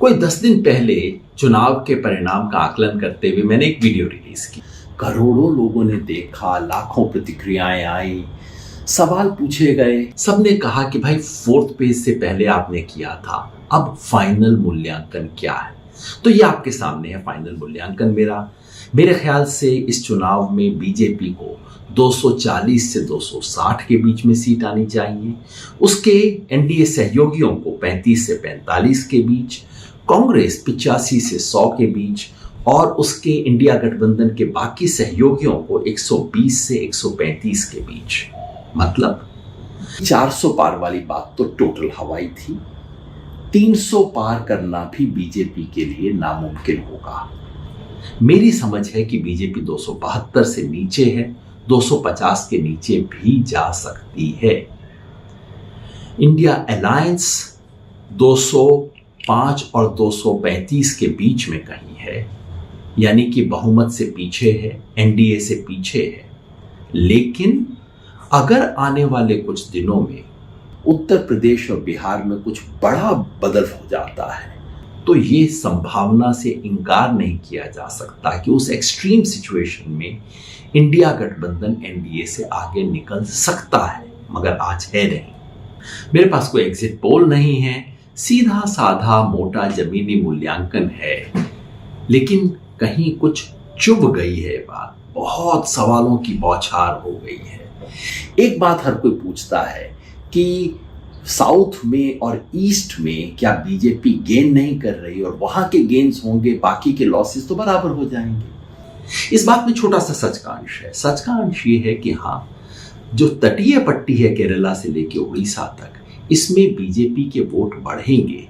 कोई 10 दिन पहले चुनाव के परिणाम का आकलन करते हुए मैंने एक वीडियो रिलीज की। करोड़ों लोगों ने देखा, लाखों प्रतिक्रियाएं आई, सवाल पूछे गए। सबने कहा कि भाई 4th पेज से पहले आपने किया था, अब फाइनल मूल्यांकन क्या है? तो ये आपके सामने है फाइनल मूल्यांकन मेरे ख्याल से इस चुनाव में बीजेपी को 240 से 260 के बीच में सीट आनी चाहिए, उसके एनडीए सहयोगियों को 35 से 45 के बीच, कांग्रेस 85 से 100 के बीच और उसके इंडिया गठबंधन के बाकी सहयोगियों को 120 से 135 के बीच। मतलब 400 पार वाली बात तो टोटल हवाई थी। 300 पार करना भी बीजेपी के लिए नामुमकिन होगा। मेरी समझ है कि बीजेपी 272 से नीचे है, 250 के नीचे भी जा सकती है। इंडिया अलायंस 205 और 235 के बीच में कहीं है, यानी कि बहुमत से पीछे है, एनडीए से पीछे है। लेकिन अगर आने वाले कुछ दिनों में उत्तर प्रदेश और बिहार में कुछ बड़ा बदल हो जाता है तो ये संभावना से इनकार नहीं किया जा सकता कि उस एक्सट्रीम सिचुएशन में इंडिया गठबंधन एनडीए से आगे निकल सकता है, मगर आज है नहीं। मेरे पास कोई एग्जिट पोल नहीं है, सीधा साधा मोटा जमीनी मूल्यांकन है, लेकिन कहीं कुछ चुभ गई है बात, बहुत सवालों की बौछार हो गई है। एक बात हर कोई पूछता है कि साउथ में और ईस्ट में क्या बीजेपी गेन नहीं कर रही और वहां के गेन्स होंगे, बाकी के लॉसेस तो बराबर हो जाएंगे। इस बात में छोटा सा सच का अंश है। सच का अंश ये है कि हाँ, जो तटीय पट्टी है केरला से लेकर उड़ीसा तक, इसमें बीजेपी के वोट बढ़ेंगे,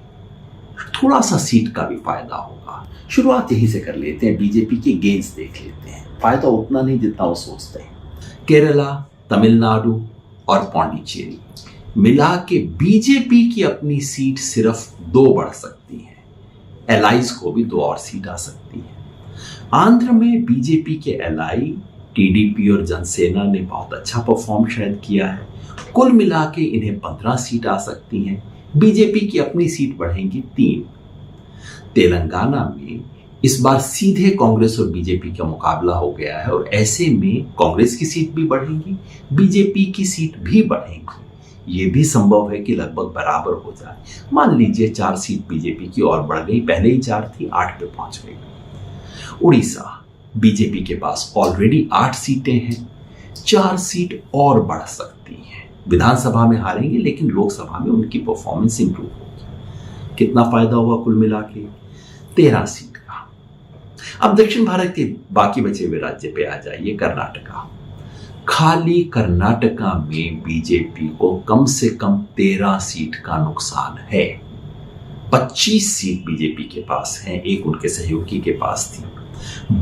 थोड़ा सा सीट का भी फायदा होगा। शुरुआत यहीं से कर लेते हैं, बीजेपी के गेन्स देख लेते हैं। फायदा उतना नहीं जितना वो सोचते हैं। केरला, तमिलनाडु और पौंडीचेरी मिला के बीजेपी की अपनी सीट सिर्फ 2 बढ़ सकती है। एलाइज को भी 2 और सीट आ सकती है। आंध्र में बीजेपी के एलाई टीडीपी और जनसेना ने बहुत अच्छा परफॉर्म शायद किया है। कुल मिला के इन्हें 15 सीट आ सकती हैं। बीजेपी की अपनी सीट बढ़ेंगी 3। तेलंगाना में इस बार सीधे कांग्रेस और बीजेपी का मुकाबला हो गया है और ऐसे में कांग्रेस की सीट भी बढ़ेगी, बीजेपी की सीट भी बढ़ेगी। ये भी संभव है कि लगभग बराबर हो जाए। मान लीजिए 4 सीट बीजेपी की और बढ़ गई, पहले ही 4 थी, 8 पे पहुंच गई। उड़ीसा, बीजेपी के पास ऑलरेडी 8 सीटें हैं, 4 सीट और बढ़ सकती हैं। विधानसभा में हारेंगे लेकिन लोकसभा में उनकी परफॉर्मेंस इंप्रूव होगी। कितना फायदा हुआ कुल मिला के? 13 सीट का। अब दक्षिण भारत के बाकी बचे हुए राज्य पे आ जाइए। कर्नाटका, खाली कर्नाटका में बीजेपी को कम से कम 13 सीट का नुकसान है। 25 सीट बीजेपी के पास हैं, एक उनके सहयोगी के पास थी।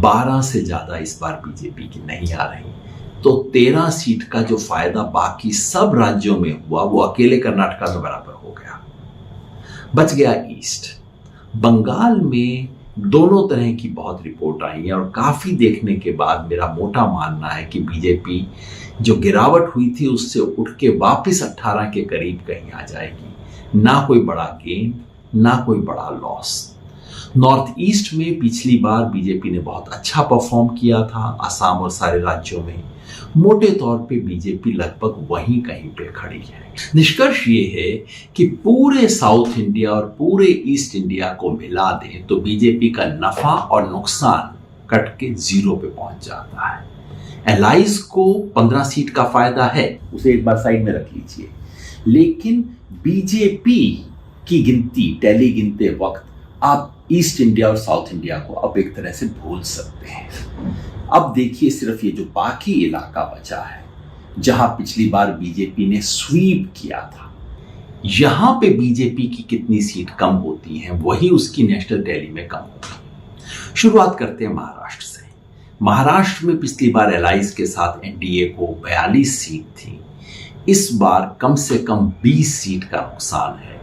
12 से ज्यादा इस बार बीजेपी की नहीं आ रही, तो 13 सीट का जो फायदा बाकी सब राज्यों में हुआ वो अकेले कर्नाटका में बराबर हो गया। बच गया ईस्ट। बंगाल में दोनों तरह की बहुत रिपोर्ट आई है और काफी देखने के बाद मेरा मोटा मानना है कि बीजेपी जो गिरावट हुई थी उससे उठ के वापस 18 के करीब कहीं आ जाएगी। ना कोई बड़ा गेन, ना कोई बड़ा लॉस। नॉर्थ ईस्ट में पिछली बार बीजेपी ने बहुत अच्छा परफॉर्म किया था, असम और सारे राज्यों में। मोटे तौर पे बीजेपी लगभग वहीं कहीं पे खड़ी है। निष्कर्ष ये है कि पूरे साउथ इंडिया और पूरे ईस्ट इंडिया को मिला दें तो बीजेपी का नफा और नुकसान कट के 0 पे पहुंच जाता है। एलाइज को 15 सीट का फायदा है, उसे एक बार साइड में रख लीजिए। लेकिन बीजेपी की गिनती, टैली गिनते वक्त आप ईस्ट इंडिया और साउथ इंडिया को अब एक तरह से भूल सकते हैं। अब देखिए सिर्फ ये जो बाकी इलाका बचा है, जहां पिछली बार बीजेपी ने स्वीप किया था, यहां पे बीजेपी की कितनी सीट कम होती हैं, वही उसकी नेशनल टैली में कम होती है। शुरुआत करते हैं महाराष्ट्र से। महाराष्ट्र में पिछली बार एलाइज के साथ एनडीए को 42 सीट थी। इस बार कम से कम 20 सीट का नुकसान है।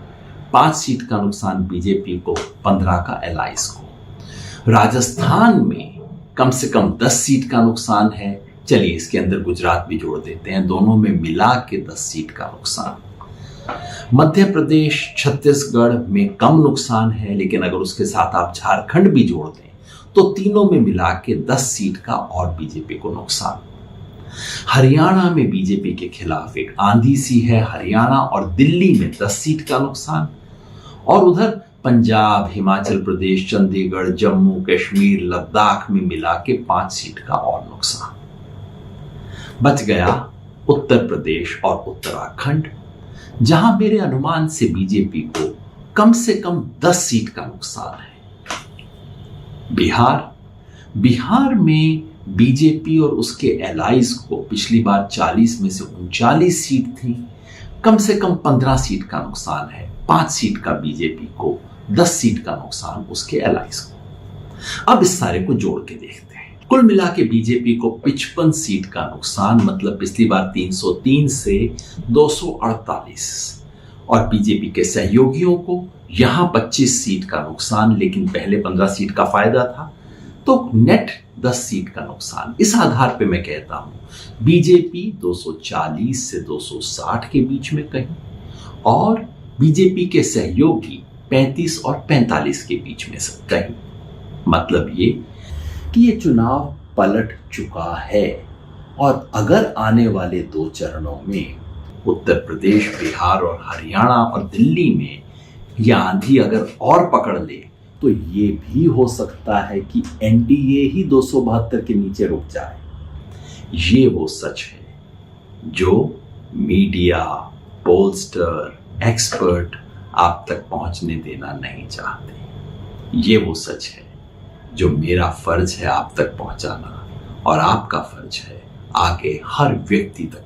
5 सीट का नुकसान बीजेपी को, 15 का एलाइज को। राजस्थान में कम से कम 10 सीट का नुकसान है। चलिए इसके अंदर गुजरात भी जोड़ देते हैं, दोनों में मिला के 10 सीट का नुकसान। मध्य प्रदेश छत्तीसगढ़ में कम नुकसान है, लेकिन अगर उसके साथ आप झारखंड भी जोड़ दें तो तीनों में मिला के 10 सीट का और बीजेपी को नुकसान। हरियाणा में बीजेपी के खिलाफ एक आंधी सी है, हरियाणा और दिल्ली में 10 सीट का नुकसान, और उधर पंजाब, हिमाचल प्रदेश, चंडीगढ़, जम्मू कश्मीर, लद्दाख में मिला के 5 सीट का और नुकसान। बच गया उत्तर प्रदेश और उत्तराखंड, जहां मेरे अनुमान से बीजेपी को कम से कम 10 सीट का नुकसान है। बिहार में बीजेपी और उसके एलाइज को पिछली बार 40 में से 39 सीट थी, कम से कम 15 सीट का नुकसान है। 5 सीट का बीजेपी को, 10 सीट का नुकसान उसके एलाइज को। अब इस सारे को जोड़ के देखते हैं। कुल मिला के बीजेपी को 55 सीट का नुकसान, मतलब पिछली बार 303 से 248, और बीजेपी के सहयोगियों को यहां 25 सीट का नुकसान, लेकिन पहले 15 सीट का फायदा था, तो नेट 10 सीट का नुकसान। इस आधार पे मैं कहता हूं बीजेपी 240 से 260 के बीच में कहीं, और बीजेपी के सहयोगी 35 और 45 के बीच में कहीं। मतलब ये कि ये चुनाव पलट चुका है, और अगर आने वाले 2 चरणों में उत्तर प्रदेश, बिहार और हरियाणा और दिल्ली में यह आंधी अगर और पकड़ ले तो ये भी हो सकता है कि एनडीए ही 272 के नीचे रुक जाए। ये वो सच है जो मीडिया, पोलस्टर, एक्सपर्ट आप तक पहुंचने देना नहीं चाहते। ये वो सच है जो मेरा फर्ज है आप तक पहुंचाना, और आपका फर्ज है आगे हर व्यक्ति तक